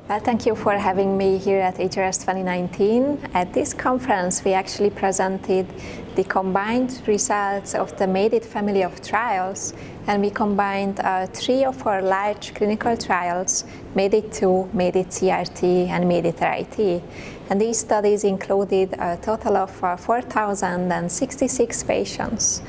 Well, thank you for having me here at HRS 2019. At this conference, we actually presented the combined results of the MADIT family of trials, and we combined 3 of our large clinical trials, MADIT 2, MADIT CRT, and MADIT RIT. And these studies included a total of 4,066 patients.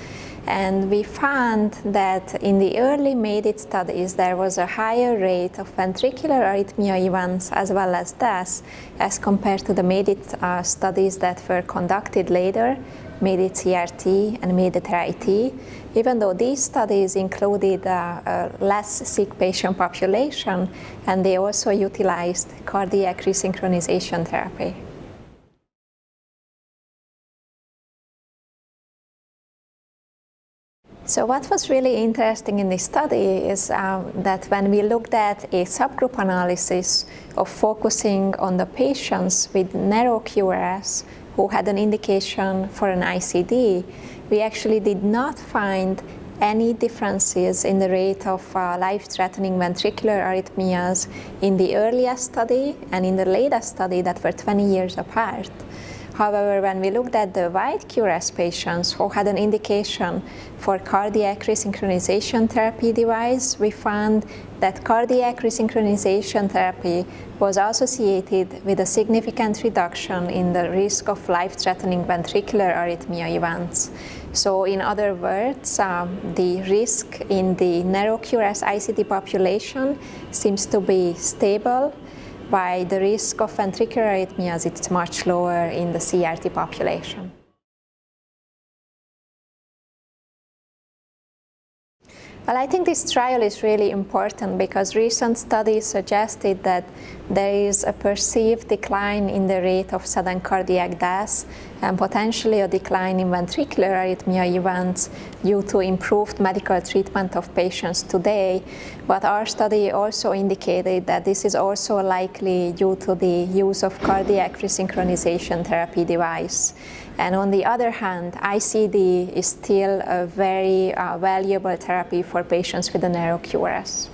And we found that in the early MADIT studies, there was a higher rate of ventricular arrhythmia events as well as deaths as compared to the MADIT studies that were conducted later, MADIT CRT and MADIT RIT, even though these studies included a less sick patient population, and they also utilized cardiac resynchronization therapy. So what was really interesting in this study is that when we looked at a subgroup analysis of focusing on the patients with narrow QRS who had an indication for an ICD, we actually did not find any differences in the rate of life-threatening ventricular arrhythmias in the earliest study and in the latest study that were 20 years apart. However, when we looked at the wide QRS patients who had an indication for cardiac resynchronization therapy device, we found that cardiac resynchronization therapy was associated with a significant reduction in the risk of life-threatening ventricular arrhythmia events. So in other words, the risk in the narrow QRS ICD population seems to be stable, while the risk of ventricular arrhythmias is much lower in the CRT population. Well, I think this trial is really important because recent studies suggested that there is a perceived decline in the rate of sudden cardiac death and potentially a decline in ventricular arrhythmia events due to improved medical treatment of patients today. But our study also indicated that this is also likely due to the use of cardiac resynchronization therapy device. And on the other hand, ICD is still a very valuable therapy for patients with a narrow QRS.